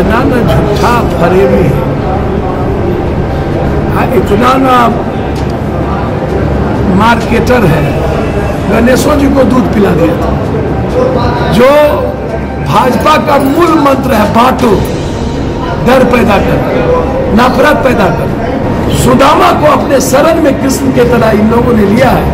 इतना न झूठा फरेबी है, इतना न मार्केटर है। गणेशों जी को दूध पिला दिया था। जो भाजपा का मूल मंत्र है बांटो, डर पैदा कर, नफरत पैदा कर, सुदामा को अपने शरण में कृष्ण के तरह इन लोगों ने लिया है,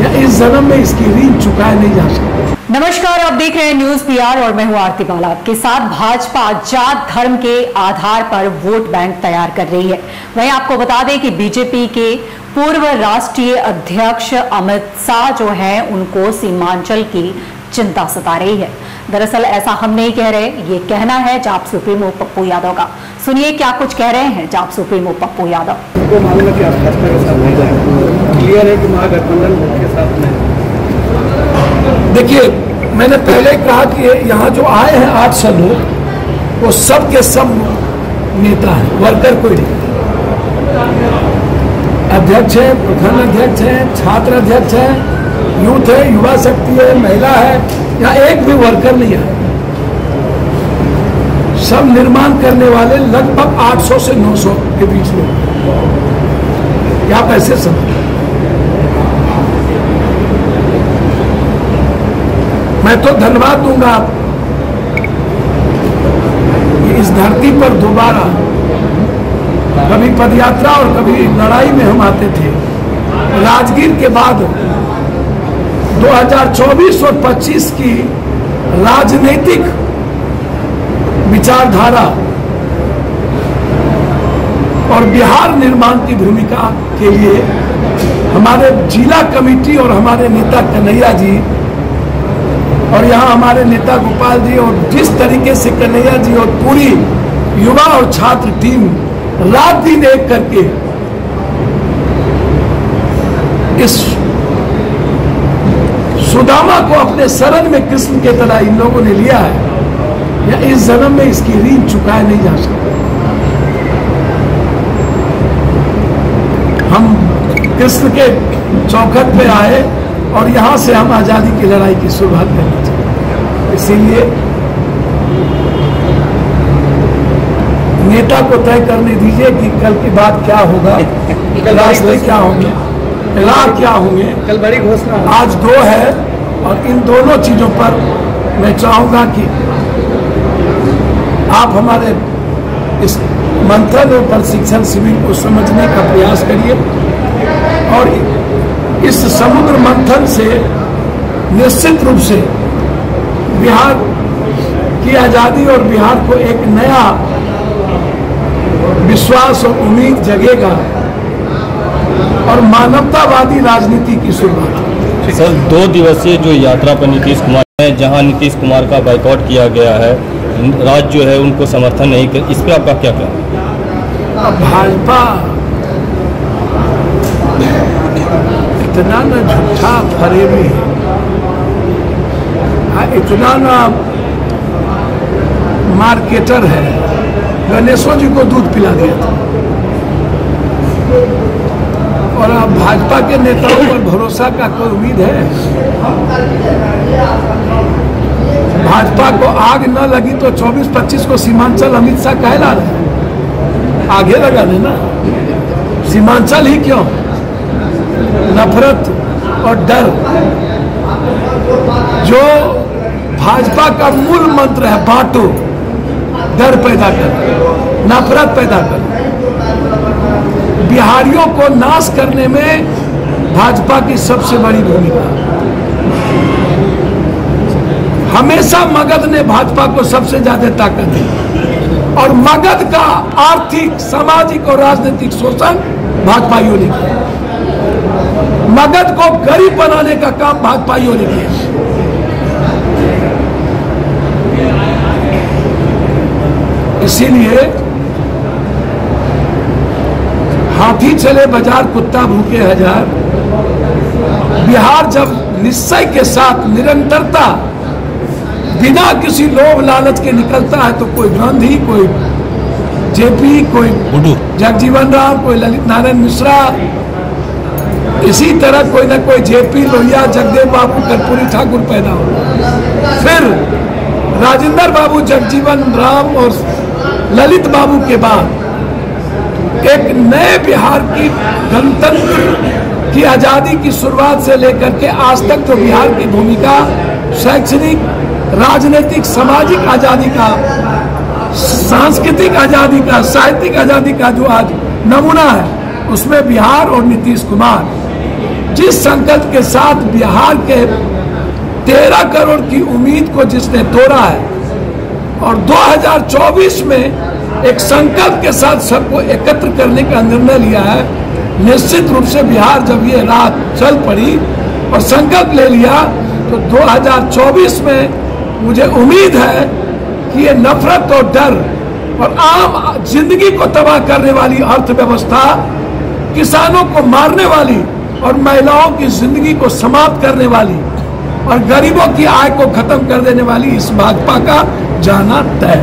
या इस जन्म में इसकी ऋण चुकाया नहीं जा सकता। नमस्कार, आप देख रहे हैं न्यूज पीआर और मैं हूं आरती बाला। आपके साथ भाजपा जात धर्म के आधार पर वोट बैंक तैयार कर रही है। वहीं आपको बता दें कि बीजेपी के पूर्व राष्ट्रीय अध्यक्ष अमित शाह जो है उनको सीमांचल की चिंता सता रही है। दरअसल ऐसा हम नहीं कह रहे, ये कहना है जाप सुप्रीमो पप्पू यादव का। सुनिए क्या कुछ कह रहे हैं जाप सुप्रीमो पप्पू यादव। उनको मालूम है कि आप भाजपा के साथ नहीं जाएंगे, क्लियर है कि महागठबंधन के साथ में। देखिए, मैंने पहले कहा कि यहाँ जो आए हैं 800 लोग, वो सब के सब नेता हैं, वर्कर कोई नहीं। अध्यक्ष है, प्रखंड अध्यक्ष है, छात्र अध्यक्ष है, यूथ है, युवा शक्ति है, महिला है, यहाँ एक भी वर्कर नहीं है। सब निर्माण करने वाले लगभग 800 से 900 के बीच में। आप ऐसे समझ, मैं तो धन्यवाद दूंगा कि इस धरती पर दोबारा कभी पदयात्रा और कभी लड़ाई में हम आते थे। राजगीर के बाद 2024 और 25 की राजनीतिक विचारधारा और बिहार निर्माण की भूमिका के लिए हमारे जिला कमेटी और हमारे नेता कन्हैया जी और यहाँ हमारे नेता गोपाल जी, और जिस तरीके से कन्हैया जी और पूरी युवा और छात्र टीम रात दिन एक करके इस सुदामा को अपने शरण में कृष्ण के तरह इन लोगों ने लिया है, या इस जन्म में इसकी ऋण चुकाया नहीं जा सकता। हम कृष्ण के चौखट पे आए और यहां से हम आजादी की लड़ाई की शुरुआत करना चाहते। इसीलिए नेता को तय करने दीजिए कि कल की बात क्या होगा, रास्ते क्या होंगे, राह क्या होंगे। कल बड़ी घोषणा आज 2 है, और इन दोनों चीजों पर मैं चाहूंगा कि आप हमारे इस मंथन और प्रशिक्षण शिविर को समझने का प्रयास करिए, और इस समुद्र मंथन से निश्चित रूप से बिहार की आजादी और बिहार को एक नया विश्वास और उम्मीद जगेगा और मानवतावादी राजनीति की शुरुआत। सर, 2 दिवसीय जो यात्रा पर नीतीश कुमार है, जहां नीतीश कुमार का बाइकआउट किया गया है, राज्य जो है उनको समर्थन नहीं कर, इस पर आपका क्या कहना है? भाजपा इतना न झूठा फरेबी है, इतना न मार्केटर है। गणेशों जी को दूध पिला दिया था, और अब भाजपा के नेताओं पर भरोसा का कोई उम्मीद है? भाजपा को आग न लगी तो 24-25 को सीमांचल अमित शाह कहला रहे, आगे लगा देना। सीमांचल ही क्यों? नफरत और डर, जो भाजपा का मूल मंत्र है बांटो, डर पैदा कर, नफरत पैदा कर, बिहारियों को नाश करने में भाजपा की सबसे बड़ी भूमिका। हमेशा मगध ने भाजपा को सबसे ज्यादा ताकत दी, और मगध का आर्थिक, सामाजिक और राजनीतिक शोषण भाजपाइयों ने किया। मगध को गरीब बनाने का काम भाजपाइयों ने किया। इसीलिए हाथी चले बाजार, कुत्ता भूखे हजार। बिहार जब निश्चय के साथ निरंतरता बिना किसी लोभ लालच के निकलता है, तो कोई गांधी, कोई जेपी, कोई जगजीवन राम, कोई ललित नारायण मिश्रा, इसी तरह कोई ना कोई जेपी लोहिया, जगदेव बाबू, कर्पूरी ठाकुर पैदा हो। फिर राजेंद्र बाबू, जगजीवन राम और ललित बाबू के बाद एक नए बिहार की गणतंत्र की आज़ादी की शुरुआत से लेकर के आज तक जो बिहार की भूमिका शैक्षणिक, राजनीतिक, सामाजिक आज़ादी का, सांस्कृतिक आज़ादी का, साहित्यिक आज़ादी का जो आज नमूना है, उसमें बिहार और नीतीश कुमार जिस संकल्प के साथ बिहार के 13 करोड़ की उम्मीद को जिसने तोड़ा है और 2024 में एक संकल्प के साथ सबको एकत्र करने का निर्णय लिया है, निश्चित रूप से बिहार जब ये रात चल पड़ी और संकल्प ले लिया तो 2024 में मुझे उम्मीद है कि ये नफरत और डर और आम जिंदगी को तबाह करने वाली अर्थव्यवस्था, किसानों को मारने वाली और महिलाओं की जिंदगी को समाप्त करने वाली और गरीबों की आय को खत्म कर देने वाली इस भाजपा का जाना तय।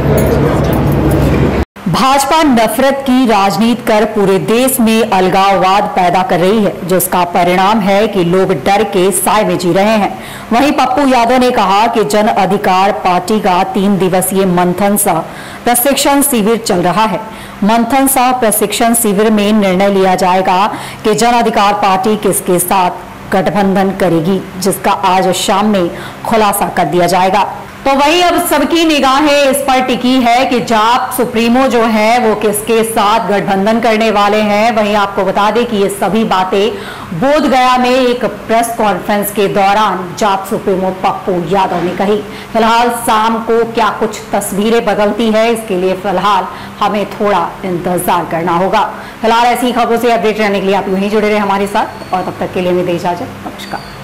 भाजपा नफरत की राजनीति कर पूरे देश में अलगाववाद पैदा कर रही है, जिसका परिणाम है कि लोग डर के साए में जी रहे हैं। वहीं पप्पू यादव ने कहा कि जन अधिकार पार्टी का 3 दिवसीय मंथन सह प्रशिक्षण शिविर चल रहा है। मंथन सह प्रशिक्षण शिविर में निर्णय लिया जाएगा कि जन अधिकार पार्टी किसके साथ गठबंधन करेगी, जिसका आज शाम में खुलासा कर दिया जाएगा। तो वही अब सबकी निगाहें इस पर टिकी है कि जाप सुप्रीमो जो है वो किसके साथ गठबंधन करने वाले हैं। वहीं आपको बता दें कि ये सभी बातें बोधगया में एक प्रेस कॉन्फ्रेंस के दौरान जाप सुप्रीमो पप्पू यादव ने कही। फिलहाल शाम को क्या कुछ तस्वीरें बदलती है, इसके लिए फिलहाल हमें थोड़ा इंतजार करना होगा। फिलहाल ऐसी खबरों से अपडेट रहने के लिए आप यूं ही जुड़े रहे हमारे साथ और तब तक के लिए हमें दे इजाजत। नमस्कार।